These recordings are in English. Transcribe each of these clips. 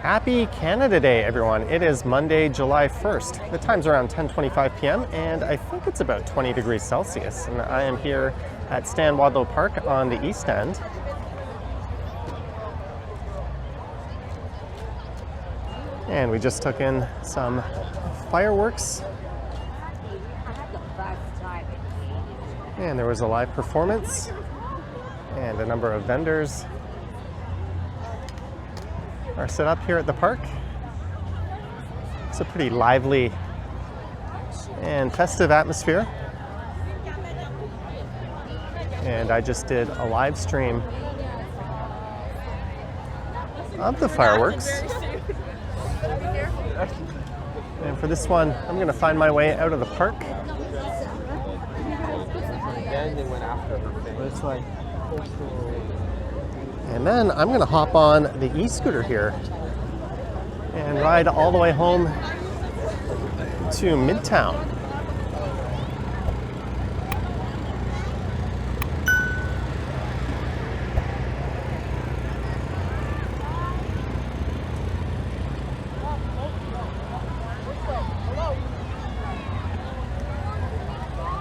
Happy Canada Day, everyone. It is Monday, July 1st. The time's around 10:25 p.m. and I think it's about 20 degrees Celsius. And I am here at Stan Wadlow Park on the East End. And we just took in some fireworks. And there was a live performance and a number of vendors are set up here at the park. It's a pretty lively and festive atmosphere. And I just did a live stream of the fireworks. And for this one, I'm going to find my way out of the park. And then I'm going to hop on the e-scooter here and ride all the way home to Midtown.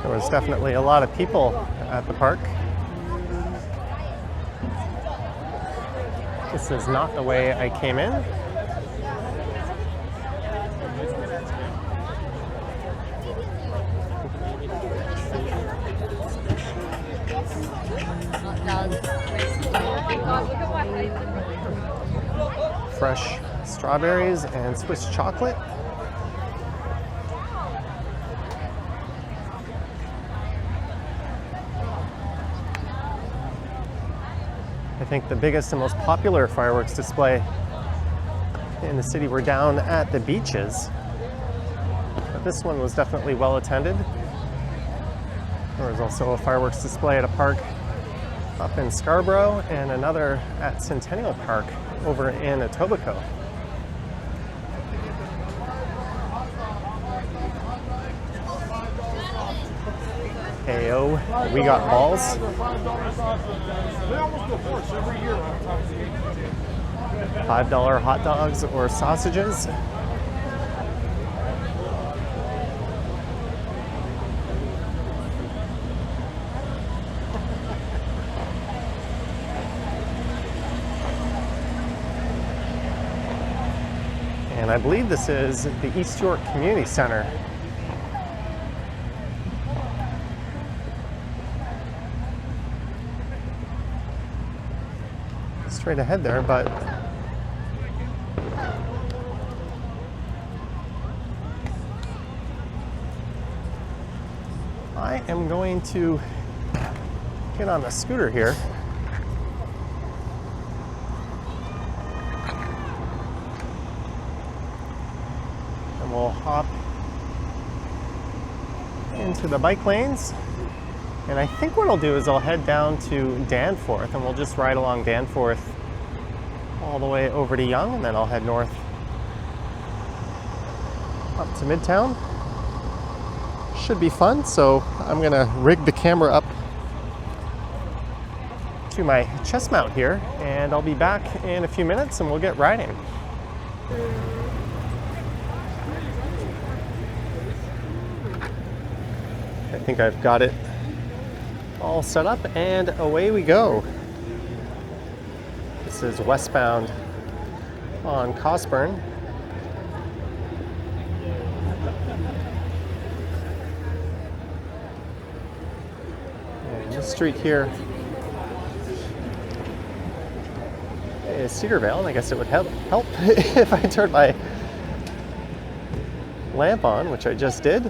There was definitely a lot of people at the park. This is not the way I came in. Fresh strawberries and Swiss chocolate. I think the biggest and most popular fireworks display in the city were down at the beaches. But this one was definitely well attended. There was also a fireworks display at a park up in Scarborough and another at Centennial Park over in Etobicoke. Heyo, we got balls. $5 hot dogs or sausages. And I believe this is the East York Community Center. Straight ahead there, but I am going to get on the scooter here and we'll hop into the bike lanes. And I think what I'll do is I'll head down to Danforth and we'll just ride along Danforth all the way over to Yonge, and then I'll head north up to Midtown. Should be fun, so I'm gonna rig the camera up to my chest mount here, and I'll be back in a few minutes and we'll get riding. I think I've got it all set up and away we go. This is westbound on Cosburn. And this street here is Cedarvale, and I guess it would help if I turned my lamp on, which I just did.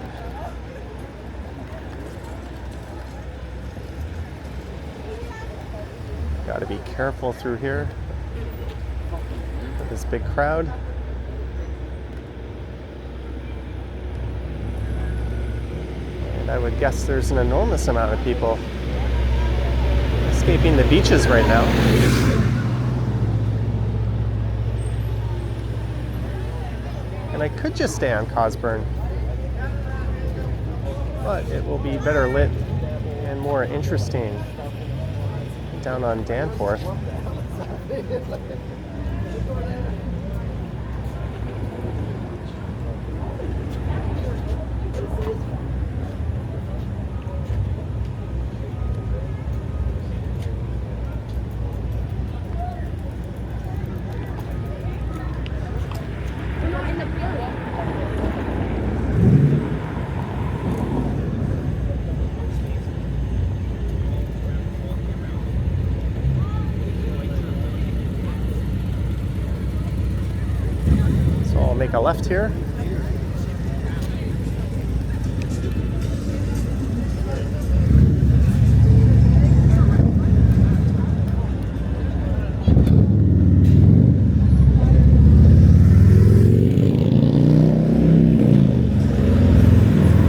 Got to be careful through here with this big crowd. And I would guess there's an enormous amount of people escaping the beaches right now. And I could just stay on Cosburn, but it will be better lit and more interesting down on Danforth. make a left here.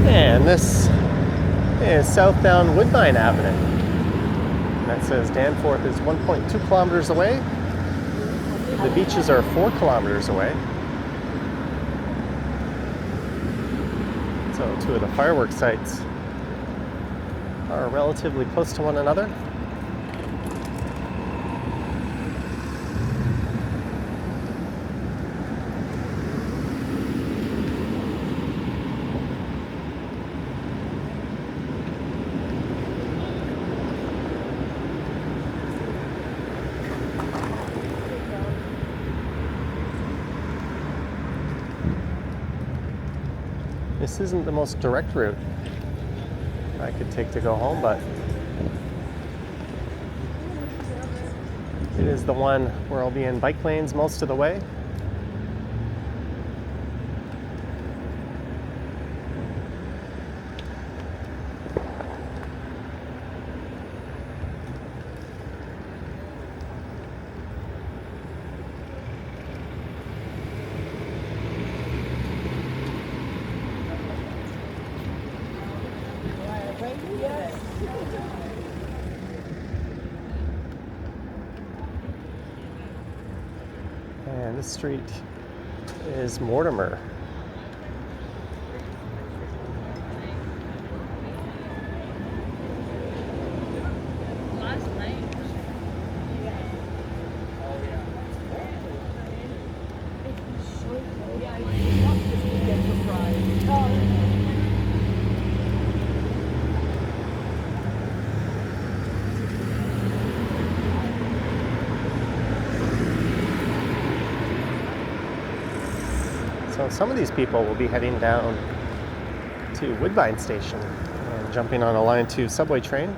And this is southbound Woodbine Avenue. And that says Danforth is 1.2 kilometers away. The beaches are 4 kilometers away. So two of the fireworks sites are relatively close to one another. This isn't the most direct route I could take to go home, but it is the one where I'll be in bike lanes most of the way. And this street is Mortimer. So some of these people will be heading down to Woodbine Station and jumping on a Line 2 subway train.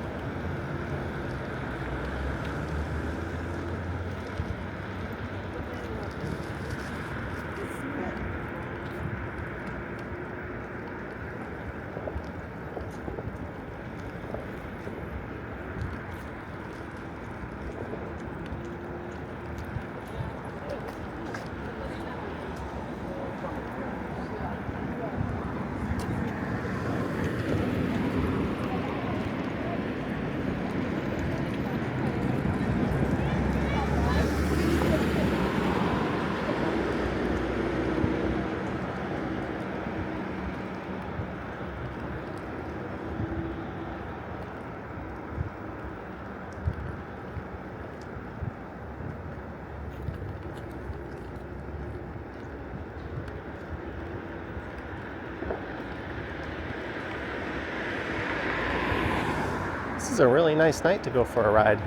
This is a really nice night to go for a ride.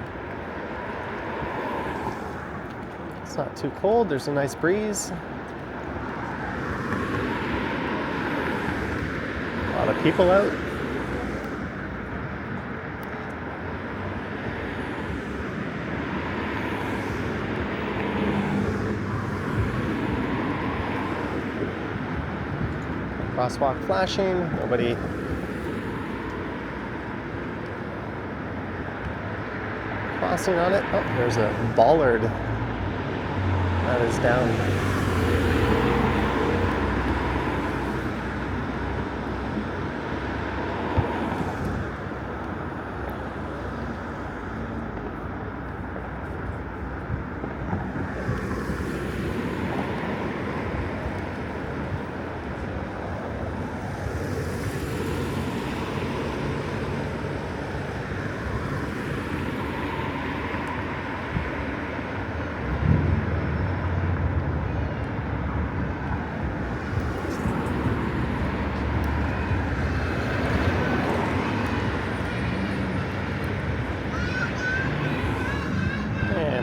It's not too cold, there's a nice breeze. A lot of people out. Crosswalk flashing, nobody crossing on it. Oh, there's a bollard that is down.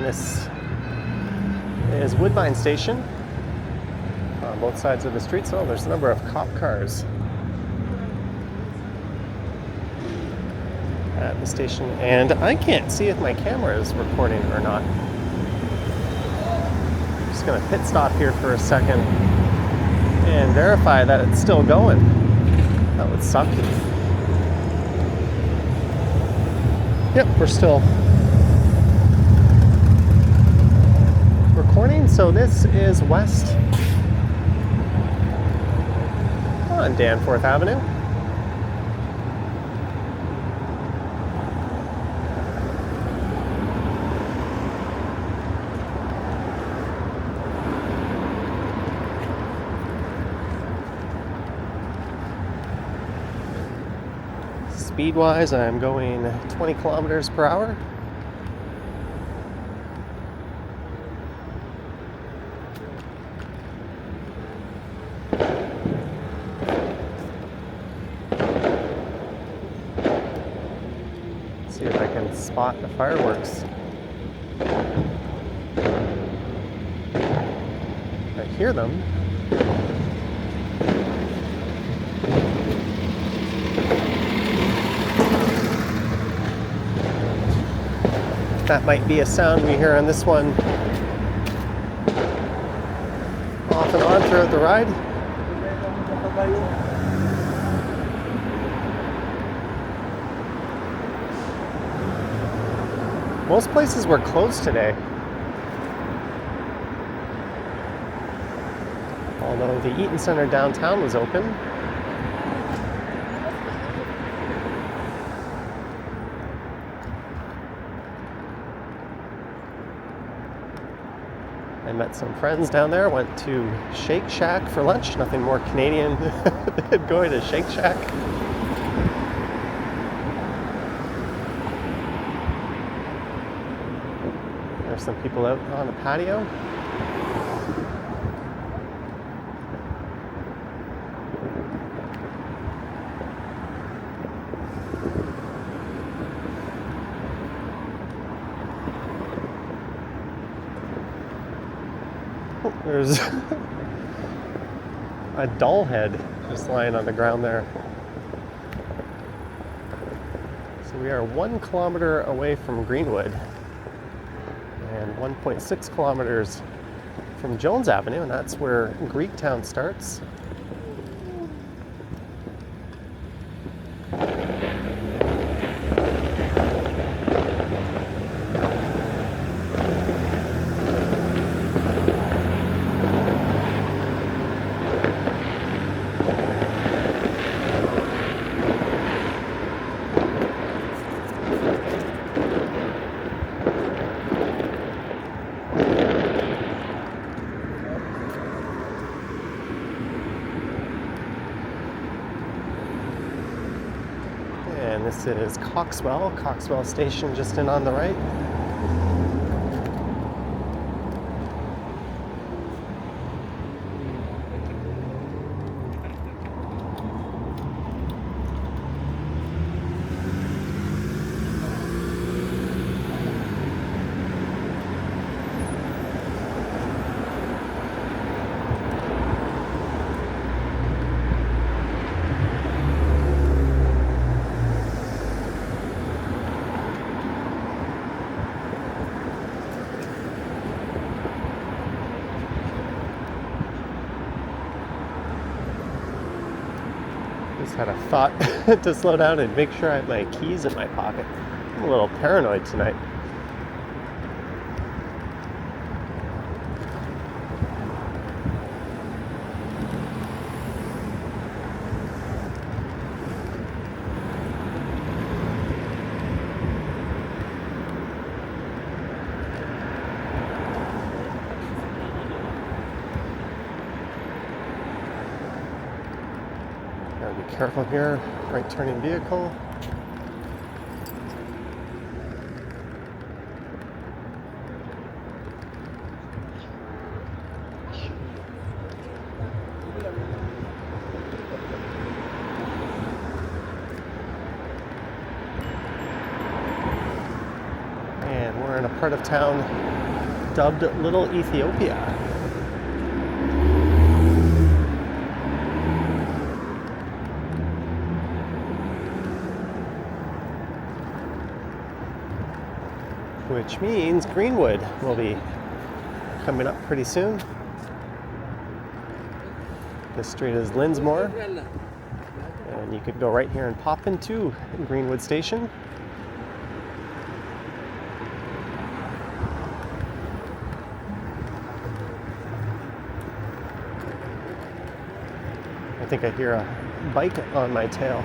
This is Woodbine Station on both sides of the street. So there's a number of cop cars at the station, and I can't see if my camera is recording or not. I'm just gonna pit stop here for a second. and verify that it's still going. That would suck. Yep, we're still recording. So this is west on Danforth Avenue. Speed-wise, I'm going 20 kilometers per hour. See if I can spot the fireworks. I hear them. That might be a sound we hear on this one off and on throughout the ride. Most places were closed today. Although the Eaton Center downtown was open. I met some friends down there, went to Shake Shack for lunch. Nothing more Canadian than going to Shake Shack. There's some people out on the patio. There's a doll head just lying on the ground there. So we are 1 kilometer away from Greenwood and 1.6 kilometers from Jones Avenue, and that's where Greektown starts. And this is Coxwell Station just in on the right. Just had a thought to slow down and make sure I have my keys in my pocket. I'm a little paranoid tonight. Gotta be careful here, right turning vehicle. And we're in a part of town dubbed Little Ethiopia. Which means Greenwood will be coming up pretty soon. This street is Linsmore, and you could go right here and pop into Greenwood Station. I think I hear a bike on my tail.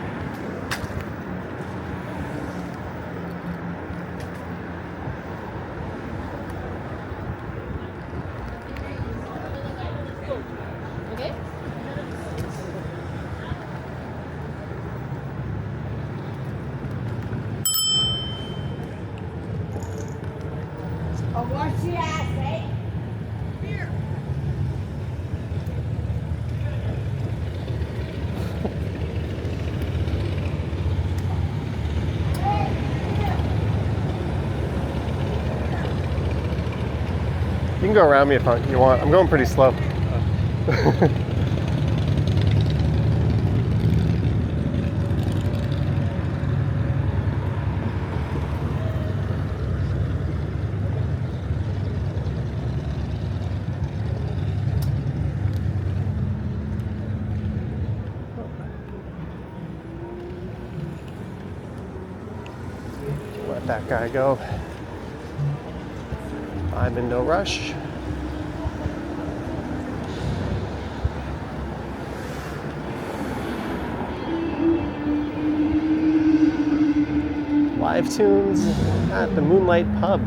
You can go around me if you want. I'm going pretty slow. Let that guy go. I'm in no rush. Live tunes at the Moonlight Pub.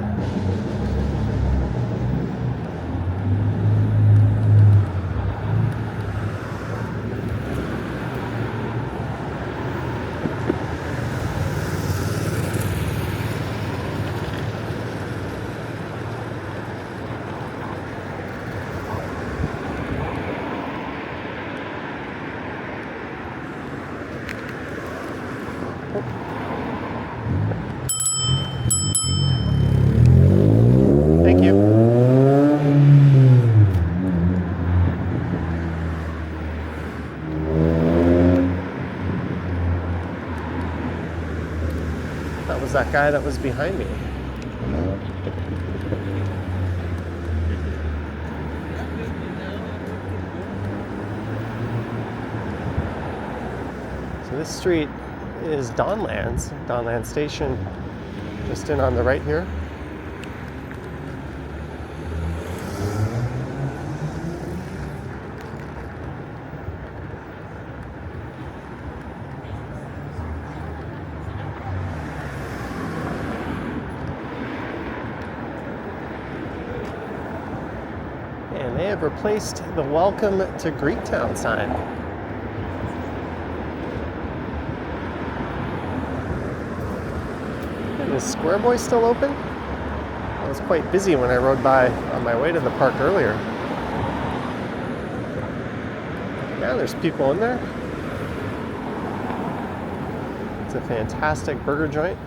Thank you. That was that guy that was behind me. So this street is Donlands Station, just in on the right here. And they have replaced the Welcome to Greektown sign. Is Square Boy still open? I was quite busy when I rode by on my way to the park earlier. Yeah, there's people in there. It's a fantastic burger joint.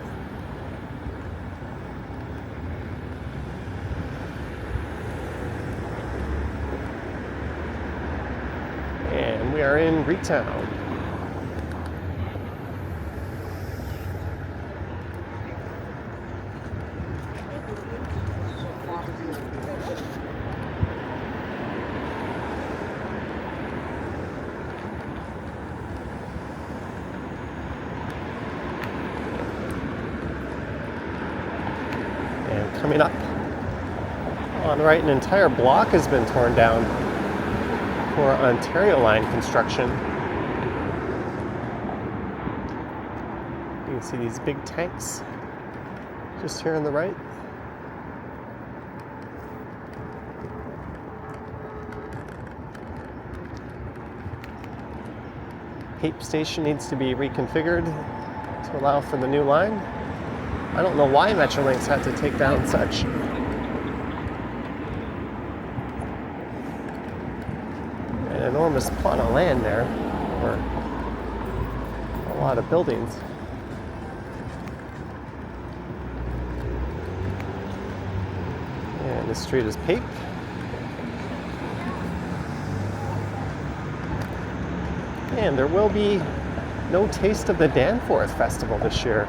And we are in Greektown. Coming up on the right, an entire block has been torn down for Ontario Line construction. You can see these big tanks just here on the right. Cape Station needs to be reconfigured to allow for the new line. I don't know why Metrolinx had to take down such an enormous plot of land there, or a lot of buildings. And this street is paved. And there will be no Taste of the Danforth Festival this year.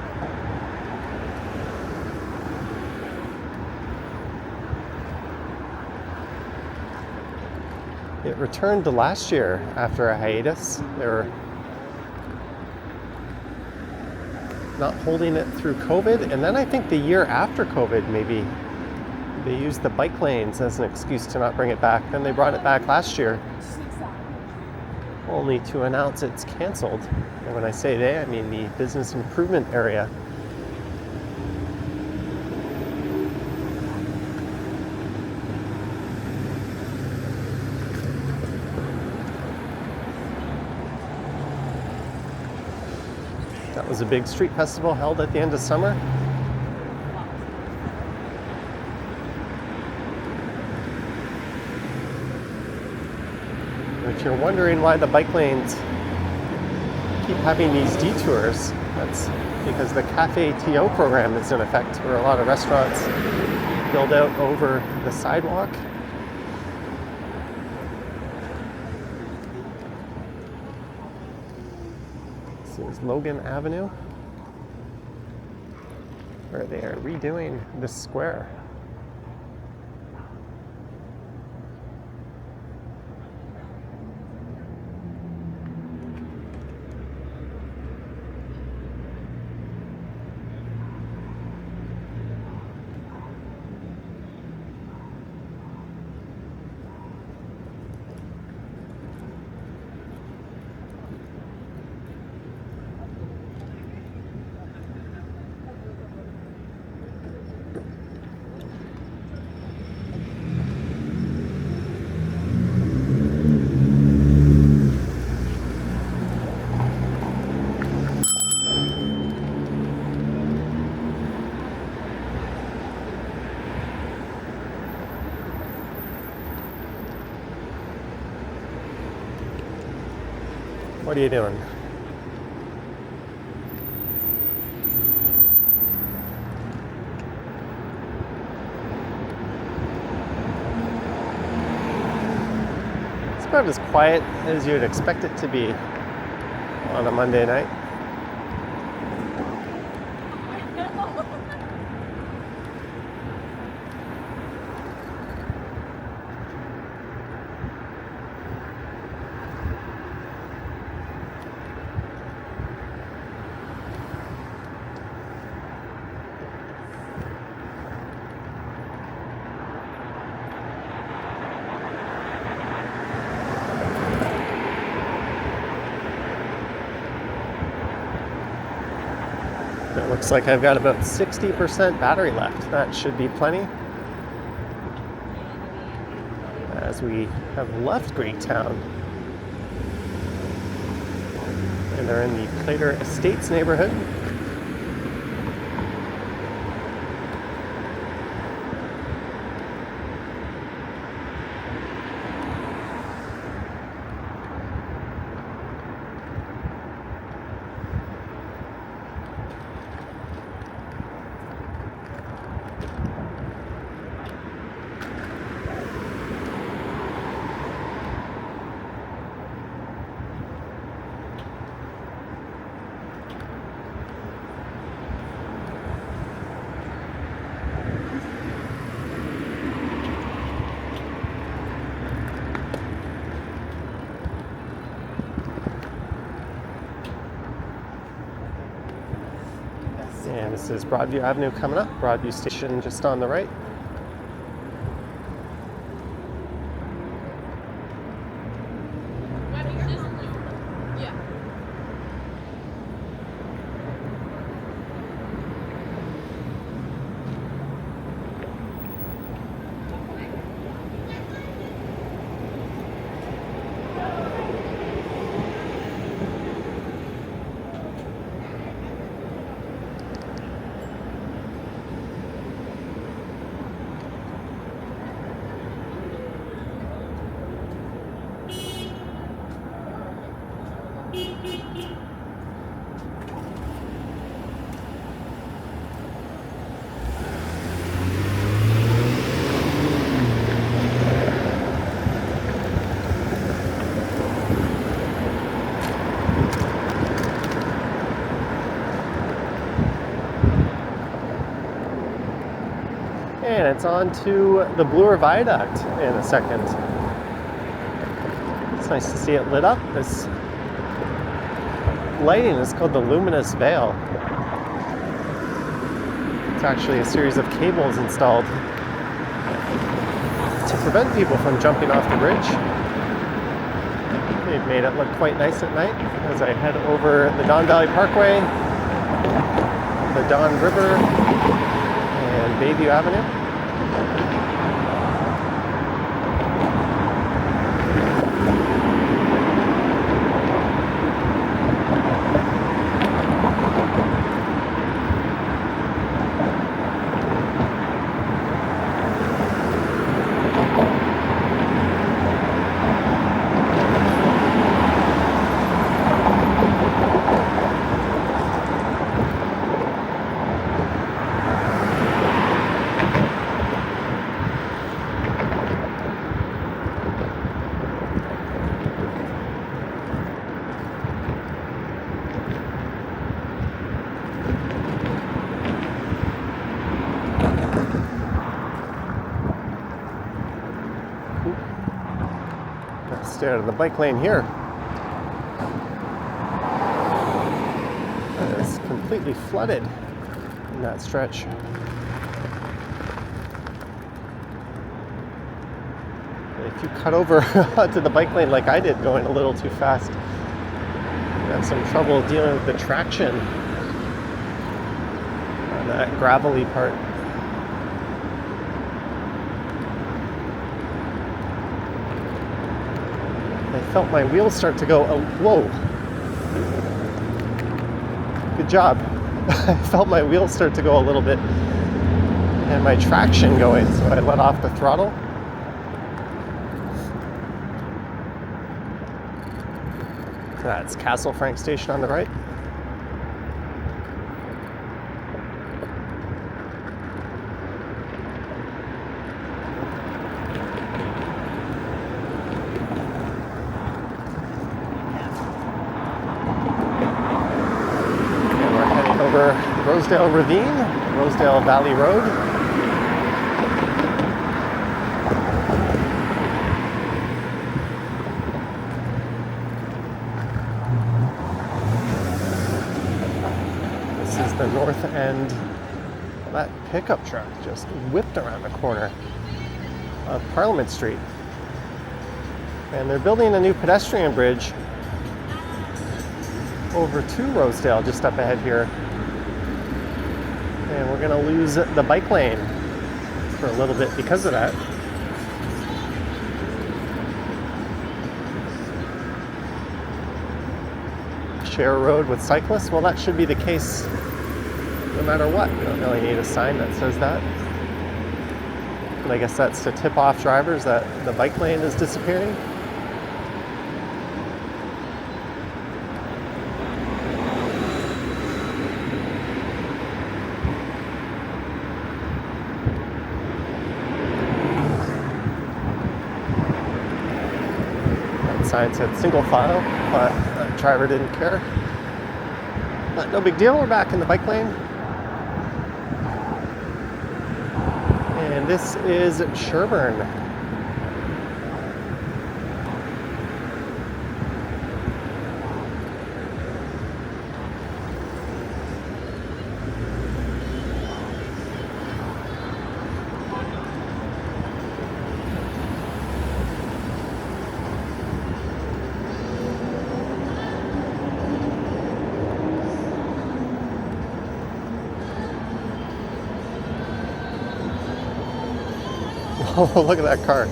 It returned to last year after a hiatus. They were not holding it through COVID, and then I think the year after COVID, maybe they used the bike lanes as an excuse to not bring it back. Then they brought it back last year, only to announce it's canceled. And when I say they, I mean the business improvement area. That was a big street festival held at the end of summer. If you're wondering why the bike lanes keep having these detours, that's because the Cafe TO program is in effect, where a lot of restaurants build out over the sidewalk. This is Logan Avenue, where they are redoing this square. What are you doing? It's about as quiet as you'd expect it to be on a Monday night. It looks like I've got about 60% battery left. That should be plenty. As we have left Greektown and are in the Plater Estates neighborhood. And this is Broadview Avenue coming up, Broadview Station just on the right. And it's on to the Bloor Viaduct in a second. It's nice to see it lit up. This lighting is called the luminous veil. It's actually a series of cables installed to prevent people from jumping off the bridge. They've made it look quite nice at night as I head over the Don Valley Parkway, the Don River, and Bayview Avenue. Stay out of the bike lane here. It's completely flooded in that stretch. If you cut over to the bike lane like I did, going a little too fast, you have some trouble dealing with the traction on that gravelly part. I felt my wheels start to go, whoa. Good job. I felt my wheels start to go a little bit and my traction going, so I let off the throttle. So that's Castle Frank Station on the right. Rosedale Ravine, Rosedale Valley Road. This is the north end. That pickup truck just whipped around the corner of Parliament Street. And they're building a new pedestrian bridge over to Rosedale just up ahead here. And we're going to lose the bike lane for a little bit because of that. Share a road with cyclists? Well, that should be the case no matter what. We don't really need a sign that says that. But I guess that's to tip off drivers that the bike lane is disappearing. Sign said single file, but the driver didn't care. But no big deal, we're back in the bike lane. And this is Sherbourne. Oh, look at that car.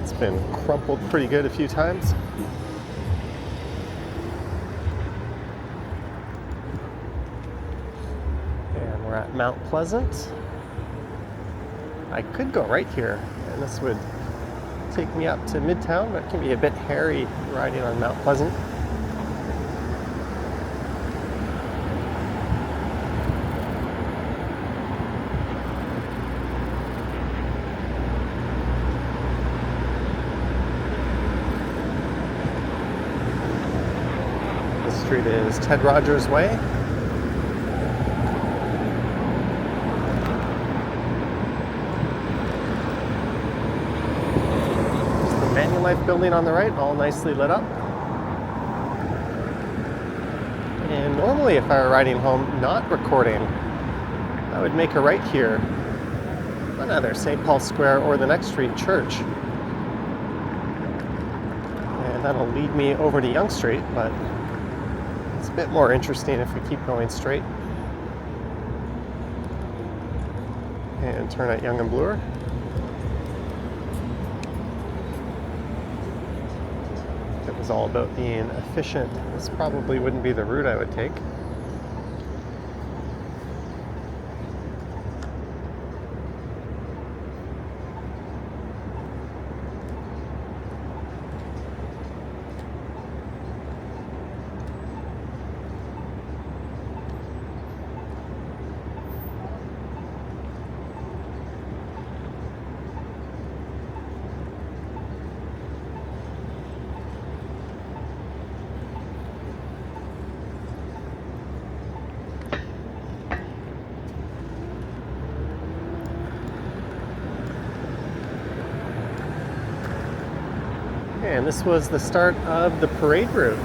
It's been crumpled pretty good a few times. And we're at Mount Pleasant. I could go right here, and this would take me up to Midtown, but it can be a bit hairy riding on Mount Pleasant. Street is Ted Rogers Way. There's the Manulife building on the right, all nicely lit up. And normally if I were riding home not recording, I would make a right here on either St. Paul Square or the next street, Church. And that'll lead me over to Yonge Street, but it's a bit more interesting if we keep going straight. And turn at Yonge and Bloor. If it was all about being efficient, this probably wouldn't be the route I would take. And this was the start of the parade route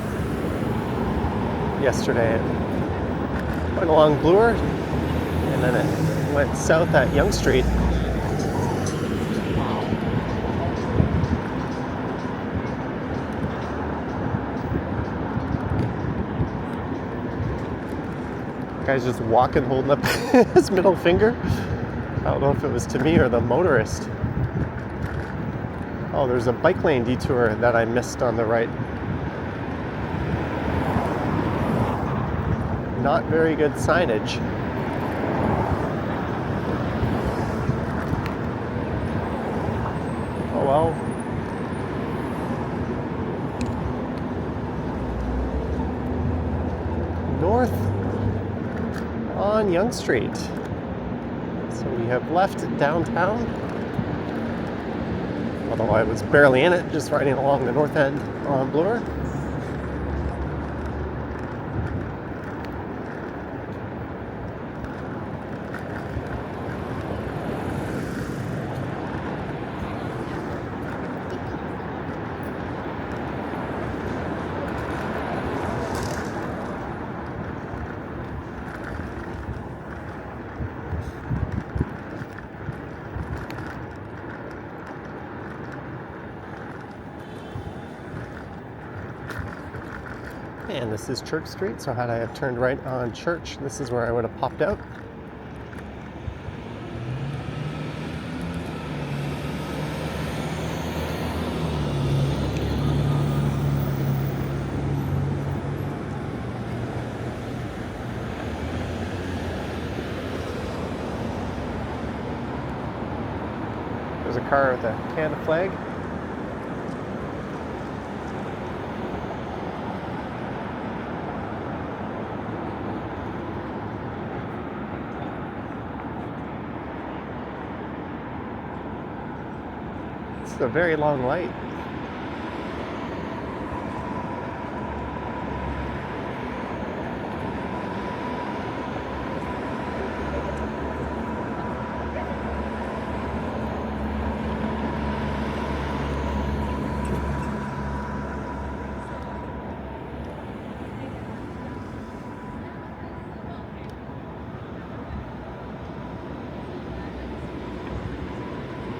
yesterday. It went along Bloor, and then it went south at Yonge Street. The guy's just walking, holding up his middle finger. I don't know if it was to me or the motorist. Oh, there's a bike lane detour that I missed on the right. Not very good signage. Oh well. North on Yonge Street. So we have left downtown. Although I was barely in it, just riding along the north end on Bloor. And this is Church Street, so had I have turned right on Church, this is where I would have popped out. There's a car with a Canada flag. It's a very long light.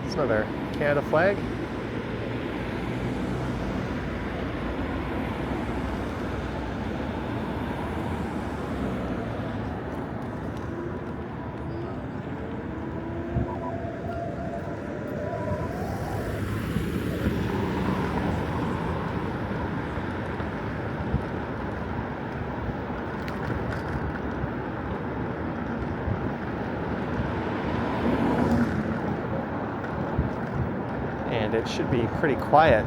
There's another Canada flag. And it should be pretty quiet,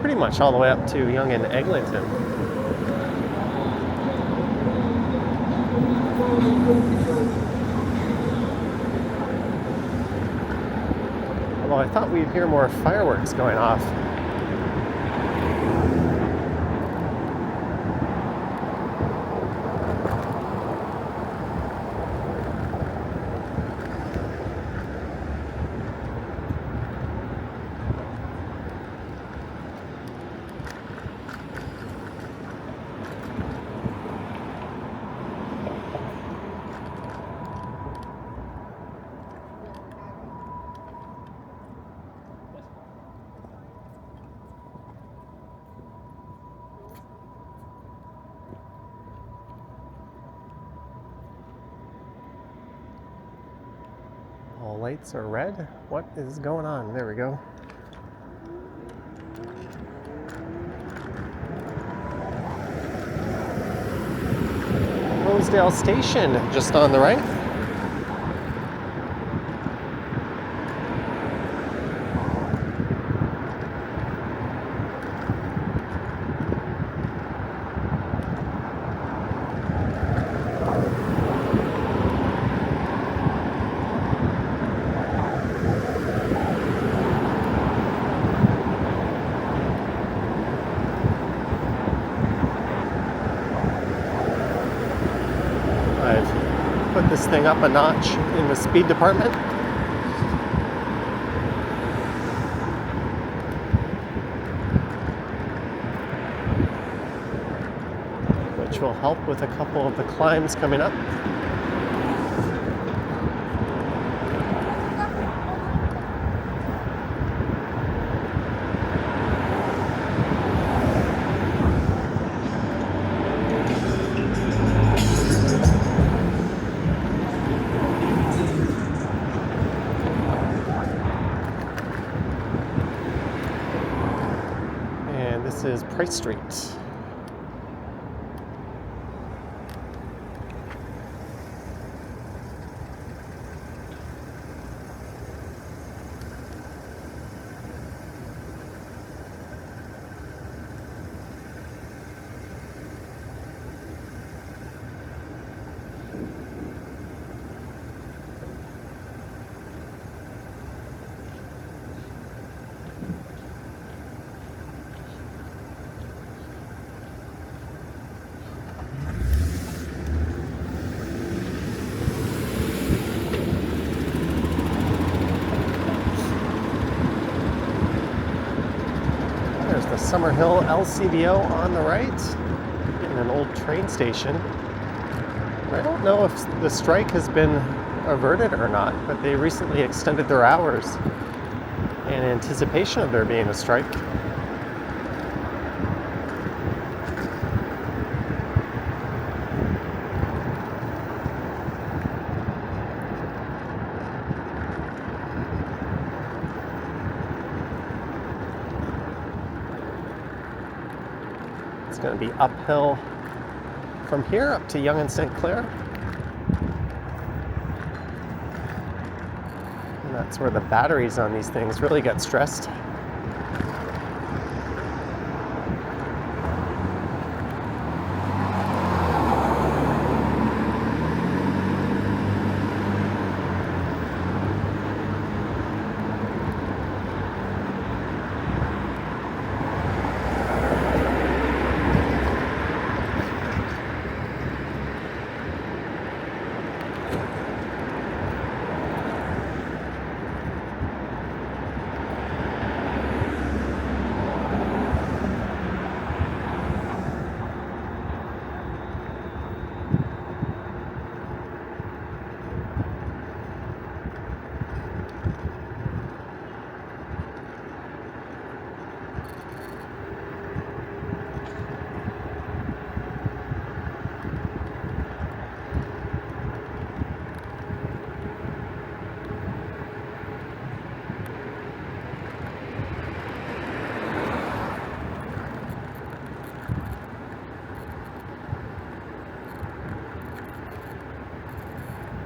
pretty much all the way up to Yonge and Eglinton. Although I thought we'd hear more fireworks going off. All lights are red. What is going on? There we go. Rosedale Station, just on the right. Put this thing up a notch in the speed department. Which will help with a couple of the climbs coming up. This is Price Street. The Summerhill LCBO on the right, and an old train station. I don't know if the strike has been averted or not, but they recently extended their hours in anticipation of there being a strike. It's going to be uphill from here up to Yonge and St. Clair. And that's where the batteries on these things really get stressed.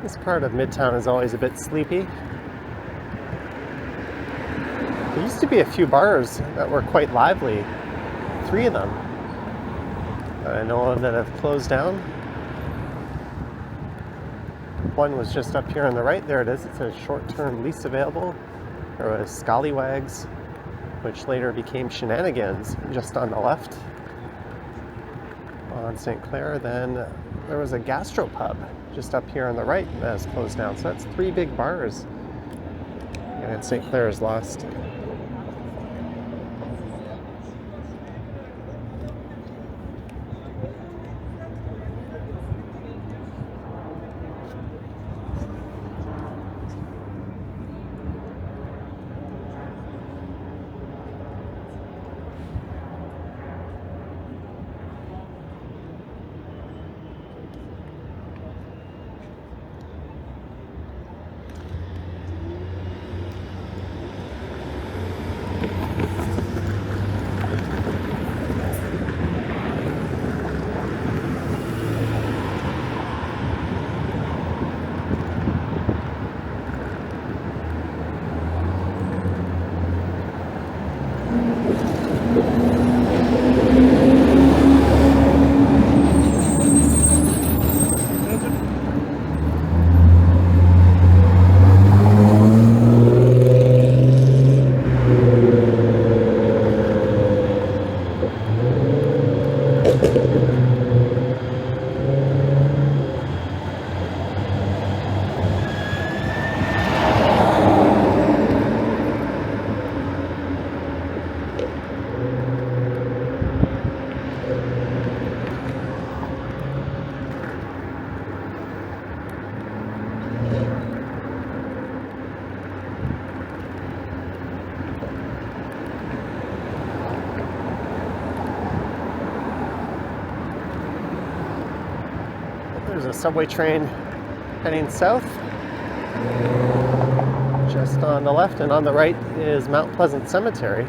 This part of Midtown is always a bit sleepy. There used to be a few bars that were quite lively. 3 of them that I know of that have closed down. One was just up here on the right. There it is. It says short-term lease available. There was Scallywags, which later became Shenanigans, just on the left on St. Clair. Then there was a gastropub just up here on the right that has closed down. So that's 3 big bars. And St. Clair is lost. There's a subway train heading south. Just on the left, and on the right is Mount Pleasant Cemetery.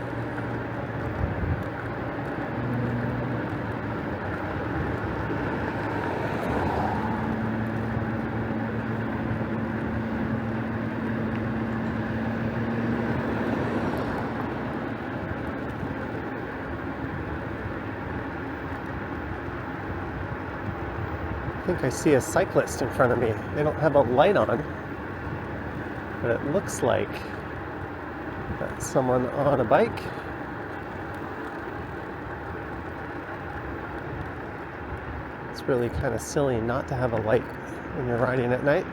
I think I see a cyclist in front of me. They don't have a light on, but it looks like that's someone on a bike. It's really kind of silly not to have a light when you're riding at night.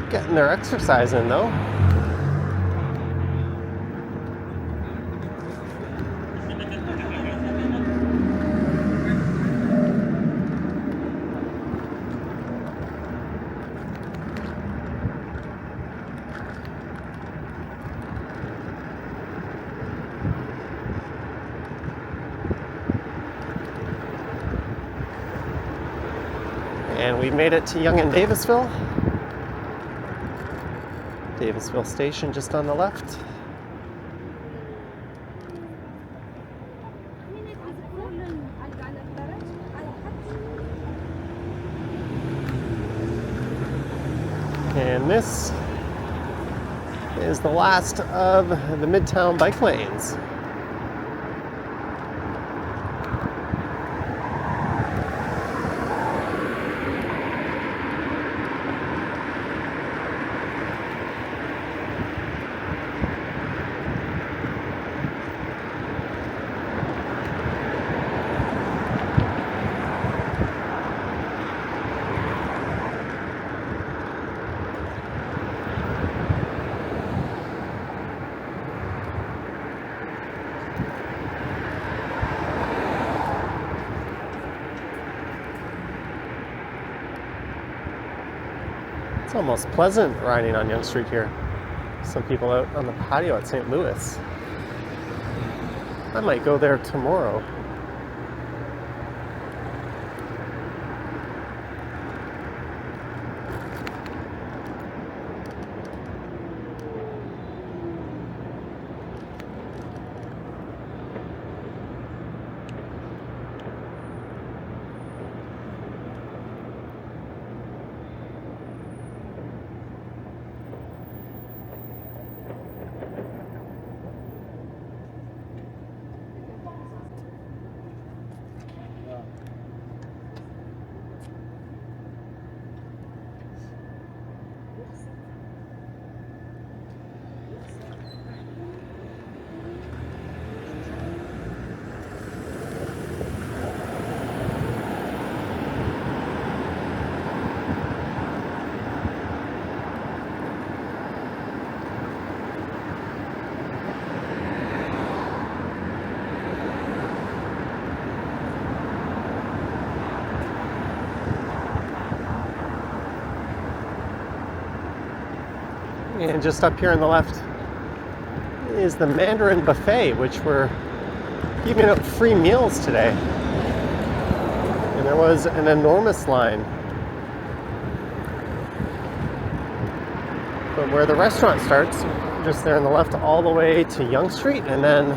Getting their exercise in though. And we made it to Yonge and Davisville. Davisville Station just on the left. And this is the last of the Midtown bike lanes. It's almost pleasant riding on Yonge Street here. Some people out on the patio at St. Louis. I might go there tomorrow. And just up here on the left is the Mandarin Buffet, which we're giving out free meals today. And there was an enormous line. But where the restaurant starts, just there on the left, all the way to Yonge Street, and then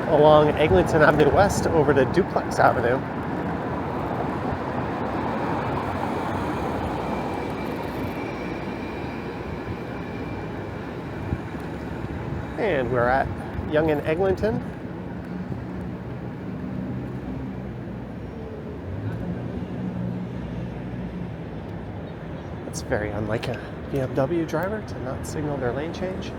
along Eglinton Avenue West over to Duplex Avenue. And we're at Yonge and Eglinton. It's very unlike a BMW driver to not signal their lane change.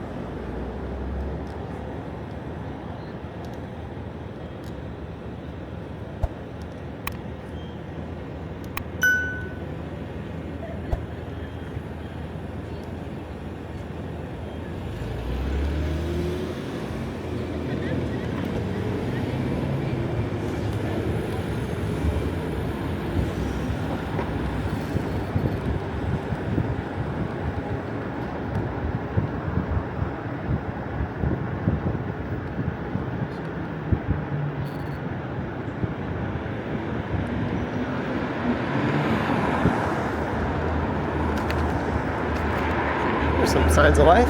There's some signs of life.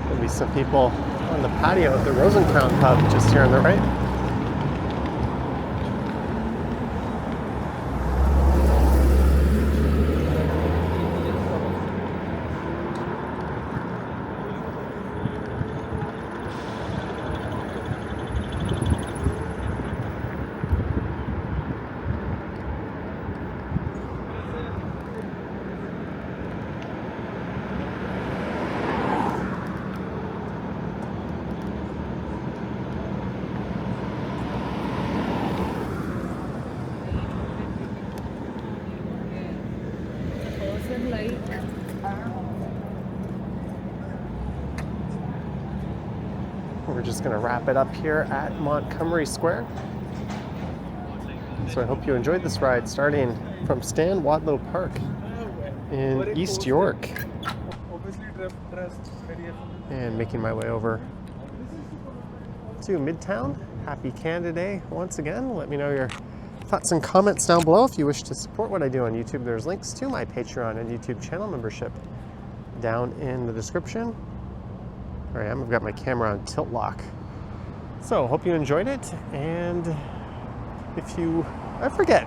There'll be some people on the patio at the Rosencrown pub just here on the right. We're just going to wrap it up here at Montgomery Square. So I hope you enjoyed this ride starting from Stan Wadlow Park in East York and making my way over to Midtown. Happy Canada Day once again. Let me know your thoughts and comments down below. If you wish to support what I do on YouTube, there's links to my Patreon and YouTube channel membership down in the description. There I am, I've got my camera on tilt lock. So, hope you enjoyed it, and if you, I forget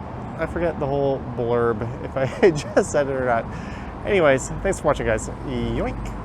the whole blurb, if I just said it or not. Anyways, thanks for watching, guys. Yoink!